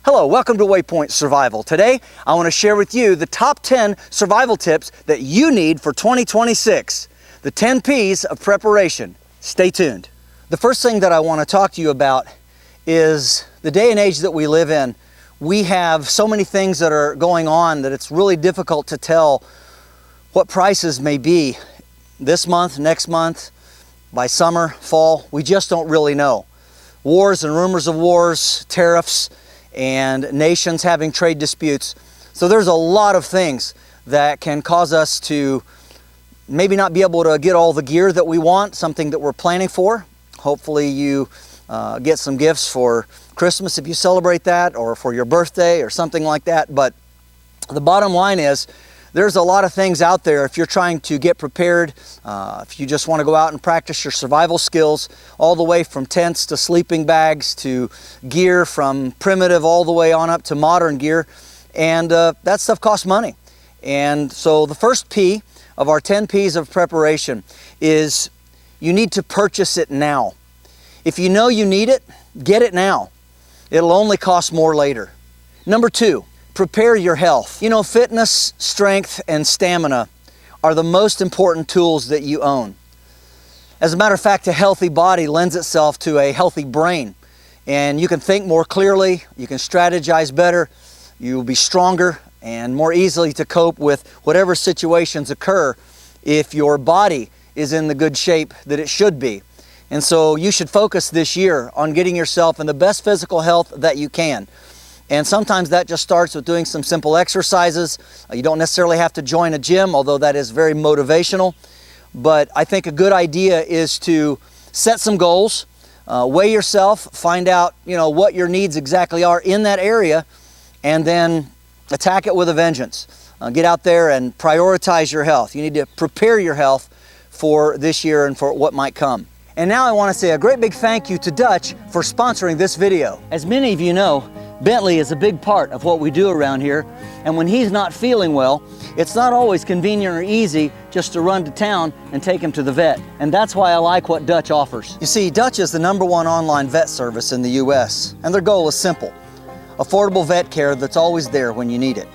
Hello, welcome to WayPoint Survival. Today, I want to share with you the top 10 survival tips that you need for 2026. The 10 P's of preparation. Stay tuned. The first thing that I want to talk to you about is the day and age that we live in. We have so many things that are going on that it's really difficult to tell what prices may be this month, next month, by summer, fall. We just don't really know. Wars and rumors of wars, tariffs, and nations having trade disputes. So there's a lot of things that can cause us to maybe not be able to get all the gear that we want, something that we're planning for. Hopefully you get some gifts for Christmas if you celebrate that, or for your birthday or something like that. But the bottom line is, there's a lot of things out there if you're trying to get prepared, if you just want to go out and practice your survival skills, all the way from tents to sleeping bags to gear, from primitive all the way on up to modern gear. And that stuff costs money. And so the first P of our 10 P's of preparation is you need to purchase it now. If you know you need it, get it now. It'll only cost more later. Number 2. Prepare your health. You know, fitness, strength, and stamina are the most important tools that you own. As a matter of fact, a healthy body lends itself to a healthy brain. And you can think more clearly, you can strategize better, you will be stronger and more easily to cope with whatever situations occur if your body is in the good shape that it should be. And so you should focus this year on getting yourself in the best physical health that you can. And sometimes that just starts with doing some simple exercises. You don't necessarily have to join a gym, although that is very motivational. But I think a good idea is to set some goals, weigh yourself, find out what your needs exactly are in that area, and then attack it with a vengeance. Get out there and prioritize your health. You need to prepare your health for this year and for what might come. And now I want to say a great big thank you to Dutch for sponsoring this video. As many of you know, Bentley is a big part of what we do around here, and when he's not feeling well, it's not always convenient or easy just to run to town and take him to the vet. And that's why I like what Dutch offers. You see, Dutch is the #1 online vet service in the US, and their goal is simple: affordable vet care that's always there when you need it.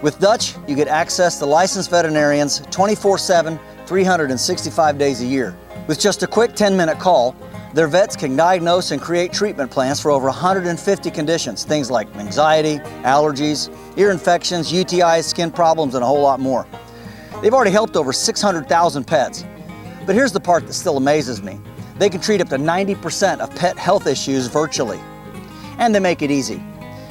With Dutch, you get access to licensed veterinarians 24/7, 365 days a year. With just a quick 10-minute call, their vets can diagnose and create treatment plans for over 150 conditions, things like anxiety, allergies, ear infections, UTIs, skin problems, and a whole lot more. They've already helped over 600,000 pets. But here's the part that still amazes me. They can treat up to 90% of pet health issues virtually. And they make it easy.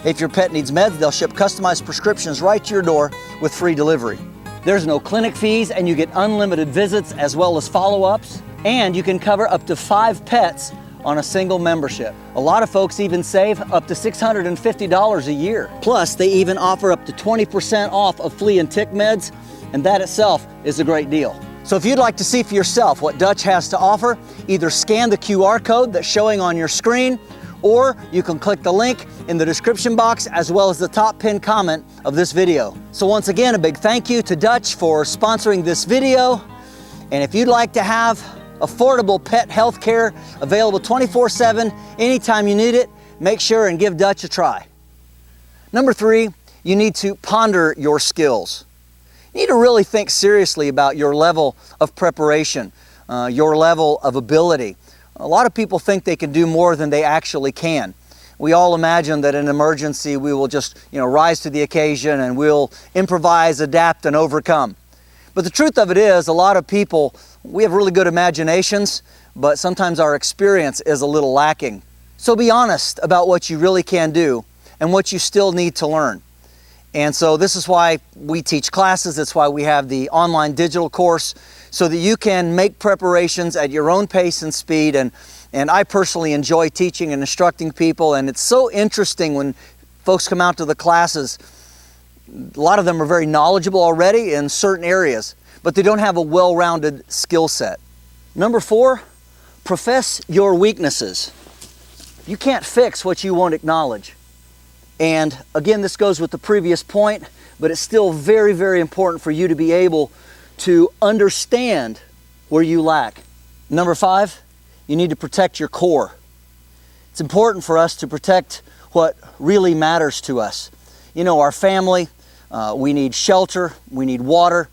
If your pet needs meds, they'll ship customized prescriptions right to your door with free delivery. There's no clinic fees, and you get unlimited visits as well as follow-ups. And you can cover up to 5 pets on a single membership. A lot of folks even save up to $650 a year. Plus, they even offer up to 20% off of flea and tick meds, and that itself is a great deal. So if you'd like to see for yourself what Dutch has to offer, either scan the QR code that's showing on your screen, or you can click the link in the description box as well as the top pinned comment of this video. So once again, a big thank you to Dutch for sponsoring this video. And if you'd like to have affordable pet health care available 24/7, anytime you need it, make sure and give Dutch a try. Number 3, you need to ponder your skills. You need to really think seriously about your level of preparation, your level of ability. A lot of people think they can do more than they actually can. We all imagine that in an emergency we will just rise to the occasion and we'll improvise, adapt, and overcome. But the truth of it is, a lot of people, we have really good imaginations, but sometimes our experience is a little lacking. So be honest about what you really can do and what you still need to learn. And so this is why we teach classes. That's why we have the online digital course, so that you can make preparations at your own pace and speed. And I personally enjoy teaching and instructing people, and it's so interesting when folks come out to the classes. A lot of them are very knowledgeable already in certain areas, but they don't have a well-rounded skill set. Number 4, profess your weaknesses. You can't fix what you won't acknowledge. And again, this goes with the previous point, but it's still very, very important for you to be able to understand where you lack. Number 5, you need to protect your core. It's important for us to protect what really matters to us. You know, our family, we need shelter, we need water,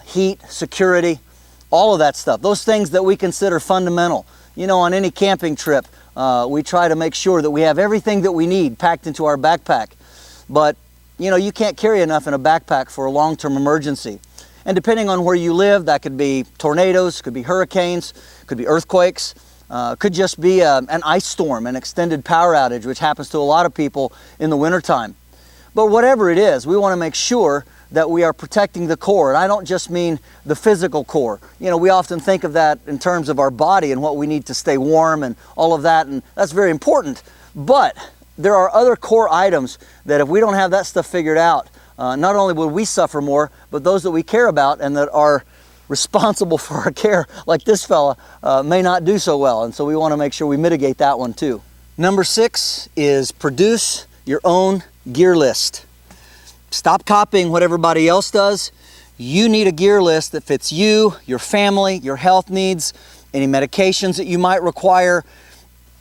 heat, security, all of that stuff. Those things that we consider fundamental. You know, on any camping trip, we try to make sure that we have everything that we need packed into our backpack. But, you know, you can't carry enough in a backpack for a long-term emergency. And depending on where you live, that could be tornadoes, could be hurricanes, could be earthquakes, could just be an ice storm, an extended power outage, which happens to a lot of people in the wintertime. But whatever it is, we want to make sure that we are protecting the core. And I don't just mean the physical core. You know, we often think of that in terms of our body and what we need to stay warm and all of that, and that's very important. But there are other core items that if we don't have that stuff figured out, not only will we suffer more, but those that we care about and that are responsible for our care, like this fella, may not do so well. And so we want to make sure we mitigate that one too. Number 6 is produce your own gear list. Stop copying what everybody else does. You need a gear list that fits you, your family, your health needs, any medications that you might require.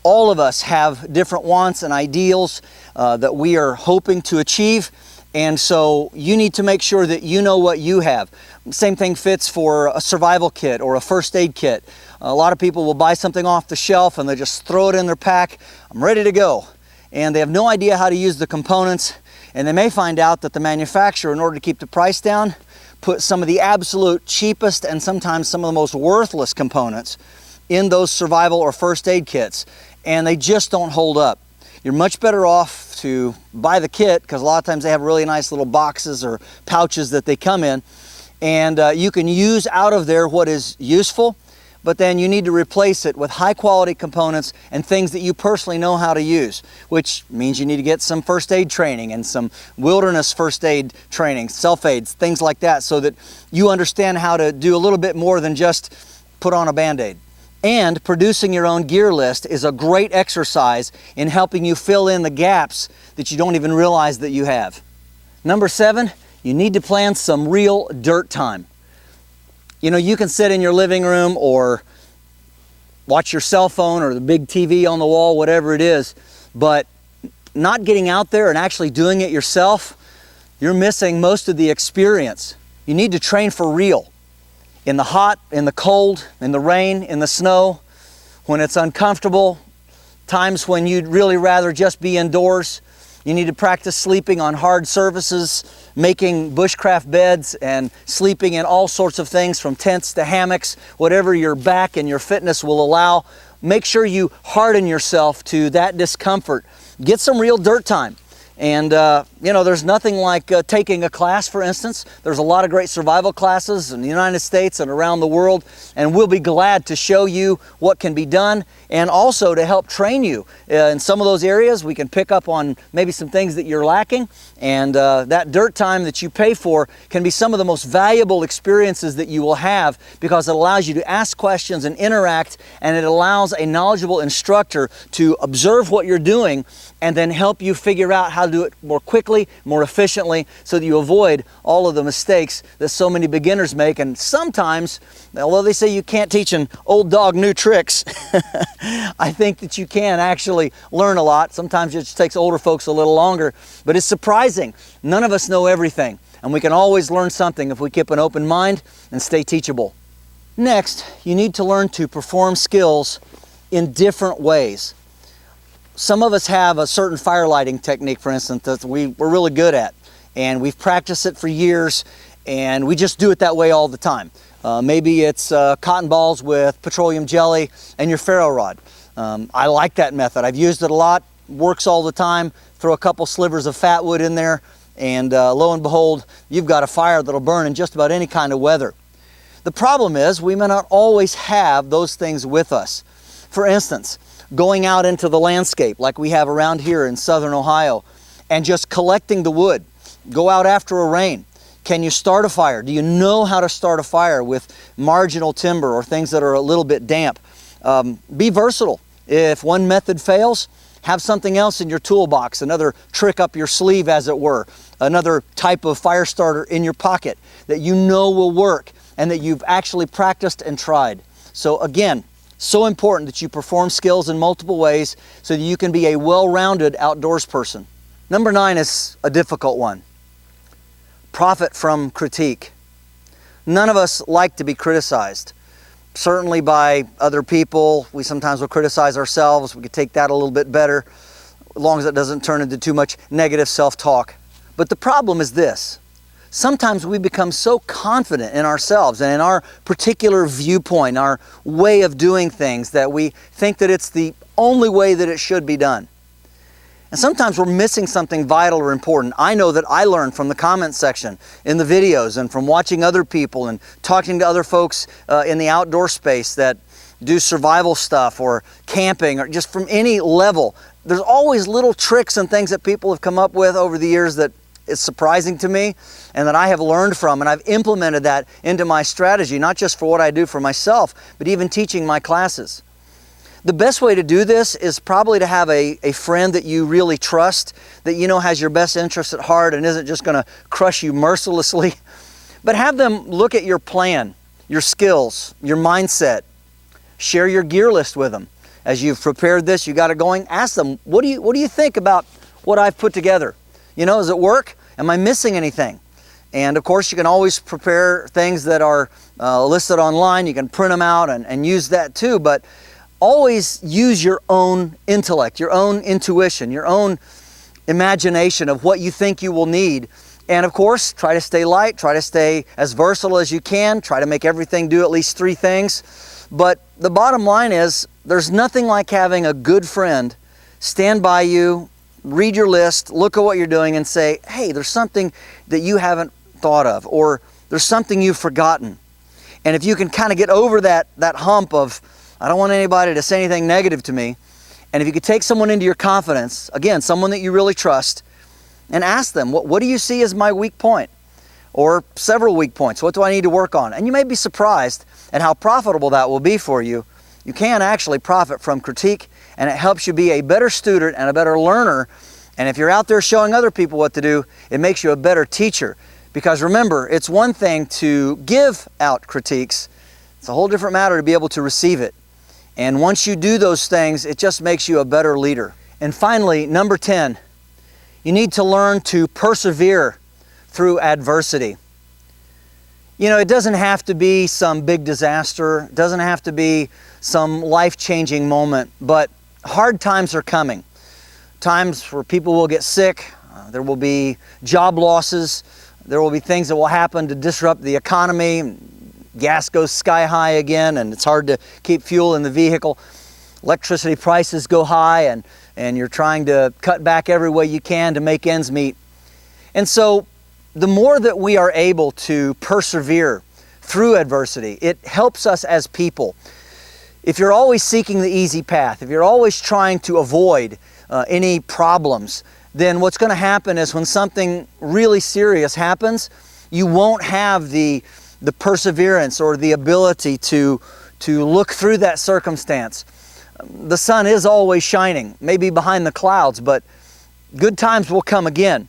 All of us have different wants and ideals that we are hoping to achieve. And so you need to make sure that you know what you have. Same thing fits for a survival kit or a first aid kit. A lot of people will buy something off the shelf and they just throw it in their pack. I'm ready to go. And they have no idea how to use the components. And they may find out that the manufacturer, in order to keep the price down, put some of the absolute cheapest and sometimes some of the most worthless components in those survival or first aid kits. And they just don't hold up. You're much better off to buy the kit, because a lot of times they have really nice little boxes or pouches that they come in, and you can use out of there what is useful, but then you need to replace it with high quality components and things that you personally know how to use, which means you need to get some first aid training and some wilderness first aid training, self-aids, things like that, so that you understand how to do a little bit more than just put on a Band-Aid. And producing your own gear list is a great exercise in helping you fill in the gaps that you don't even realize that you have. Number 7, you need to plan some real dirt time. You know, you can sit in your living room or watch your cell phone or the big TV on the wall, whatever it is, but not getting out there and actually doing it yourself, you're missing most of the experience. You need to train for real. In the hot, in the cold, in the rain, in the snow, when it's uncomfortable, times when you'd really rather just be indoors. You need to practice sleeping on hard surfaces, making bushcraft beds, and sleeping in all sorts of things from tents to hammocks, whatever your back and your fitness will allow. Make sure you harden yourself to that discomfort. Get some real dirt time. And you know, there's nothing like taking a class, for instance. There's a lot of great survival classes in the United States and around the world, and we'll be glad to show you what can be done and also to help train you. In some of those areas, we can pick up on maybe some things that you're lacking, and that dirt time that you pay for can be some of the most valuable experiences that you will have, because it allows you to ask questions and interact, and it allows a knowledgeable instructor to observe what you're doing and then help you figure out how to do it more quickly, more efficiently, so that you avoid all of the mistakes that so many beginners make. And sometimes, although they say you can't teach an old dog new tricks, I think that you can actually learn a lot. Sometimes it just takes older folks a little longer, but it's surprising. None of us know everything, and we can always learn something if we keep an open mind and stay teachable. Next, you need to learn to perform skills in different ways. Some of us have a certain fire lighting technique, for instance, that we're really good at, and we've practiced it for years, and we just do it that way all the time. Maybe it's cotton balls with petroleum jelly and your ferro rod. I like that method. I've used it a lot, works all the time. Throw a couple slivers of fat wood in there, and lo and behold, you've got a fire that'll burn in just about any kind of weather. The problem is we may not always have those things with us. For instance, going out into the landscape like we have around here in southern Ohio and just collecting the wood. Go out after a rain. Can you start a fire? Do you know how to start a fire with marginal timber or things that are a little bit damp? Be versatile. If one method fails, have something else in your toolbox, another trick up your sleeve, as it were, another type of fire starter in your pocket that you know will work and that you've actually practiced and tried. So again, So important that you perform skills in multiple ways so that you can be a well-rounded outdoors person. Number 9 is a difficult one. Profit from critique. None of us like to be criticized. Certainly by other people. We sometimes will criticize ourselves. We could take that a little bit better, as long as it doesn't turn into too much negative self-talk. But the problem is this. Sometimes we become so confident in ourselves and in our particular viewpoint, our way of doing things, that we think that it's the only way that it should be done. And sometimes we're missing something vital or important. I know that I learned from the comment section in the videos and from watching other people and talking to other folks in the outdoor space that do survival stuff or camping or just from any level. There's always little tricks and things that people have come up with over the years that is surprising to me and that I have learned from, and I've implemented that into my strategy, not just for what I do for myself, but even teaching my classes. The best way to do this is probably to have a friend that you really trust, that you know has your best interests at heart and isn't just going to crush you mercilessly. But have them look at your plan, your skills, your mindset. Share your gear list with them. As you've prepared this, you got it going, ask them, what do you think about what I've put together? You know, does it work? Am I missing anything? And of course, you can always prepare things that are listed online. You can print them out and use that too, but always use your own intellect, your own intuition, your own imagination of what you think you will need. And of course, try to stay light, try to stay as versatile as you can, try to make everything do at least 3 things. But the bottom line is, there's nothing like having a good friend stand by you, read your list, look at what you're doing and say, hey, there's something that you haven't thought of, or there's something you've forgotten. And if you can kind of get over that hump of, I don't want anybody to say anything negative to me, and if you could take someone into your confidence, again, someone that you really trust, and ask them, what do you see as my weak point? Or several weak points, what do I need to work on? And you may be surprised at how profitable that will be for you. You can actually profit from critique, and it helps you be a better student and a better learner. And if you're out there showing other people what to do, it makes you a better teacher. Because remember, it's one thing to give out critiques. It's a whole different matter to be able to receive it. And once you do those things, it just makes you a better leader. And finally, number 10, you need to learn to persevere through adversity. You know, it doesn't have to be some big disaster. It doesn't have to be some life-changing moment, but hard times are coming. Times where people will get sick, there will be job losses, there will be things that will happen to disrupt the economy. Gas goes sky high again, and it's hard to keep fuel in the vehicle. Electricity prices go high, and you're trying to cut back every way you can to make ends meet. And so the more that we are able to persevere through adversity, it helps us as people. If you're always seeking the easy path, if you're always trying to avoid any problems, then what's going to happen is when something really serious happens, you won't have the perseverance or the ability to look through that circumstance. The sun is always shining, maybe behind the clouds, but good times will come again.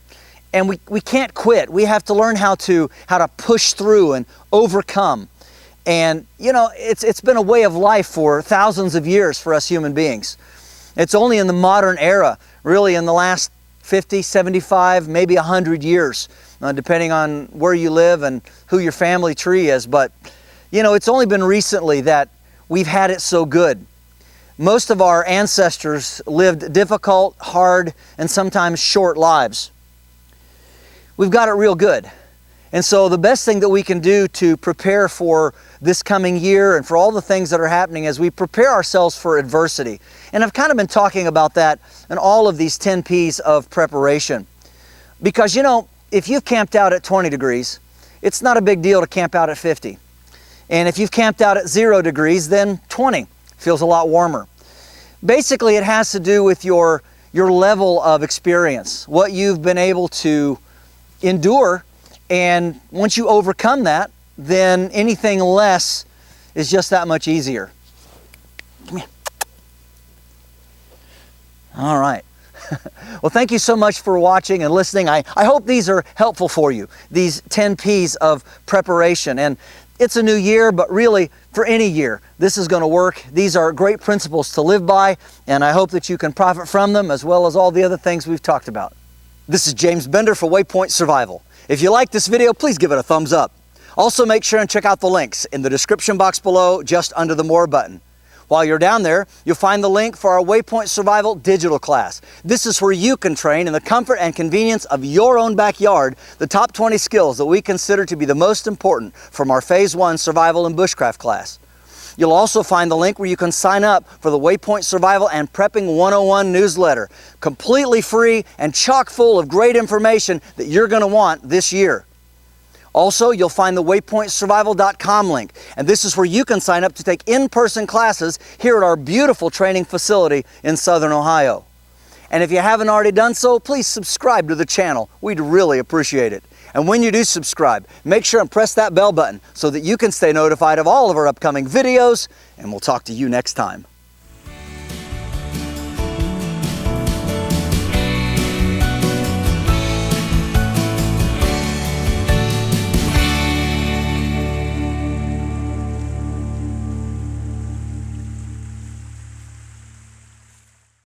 And we can't quit. We have to learn how to push through and overcome. And you know, it's been a way of life for thousands of years for us human beings. It's only in the modern era, really in the last 50, 75, maybe 100 years, depending on where you live and who your family tree is. But you know, it's only been recently that we've had it so good. Most of our ancestors lived difficult, hard, and sometimes short lives. We've got it real good. And so the best thing that we can do to prepare for this coming year and for all the things that are happening is we prepare ourselves for adversity. And I've kind of been talking about that in all of these 10 P's of preparation. Because you know, if you've camped out at 20 degrees, it's not a big deal to camp out at 50. And if you've camped out at 0 degrees, then 20 feels a lot warmer. Basically, it has to do with your level of experience, what you've been able to endure. And once you overcome that, then anything less is just that much easier. Come here. All right. Well, thank you so much for watching and listening. I hope these are helpful for you, these 10 P's of preparation. And It's a new year, but really for any year, this is going to work. These are great principles to live by, and I hope that you can profit from them as well as all the other things we've talked about. This is James Bender for WayPoint Survival. If you like this video, please give it a thumbs up. Also, make sure and check out the links in the description box below, just under the More button. While you're down there, you'll find the link for our WayPoint Survival digital class. This is where you can train in the comfort and convenience of your own backyard the top 20 skills that we consider to be the most important from our Phase 1 Survival and Bushcraft class. You'll also find the link where you can sign up for the WayPoint Survival and Prepping 101 newsletter, completely free and chock full of great information that you're going to want this year. Also, you'll find the waypointsurvival.com link, and this is where you can sign up to take in-person classes here at our beautiful training facility in Southern Ohio. And if you haven't already done so, please subscribe to the channel. We'd really appreciate it. And when you do subscribe, make sure and press that bell button so that you can stay notified of all of our upcoming videos, and we'll talk to you next time.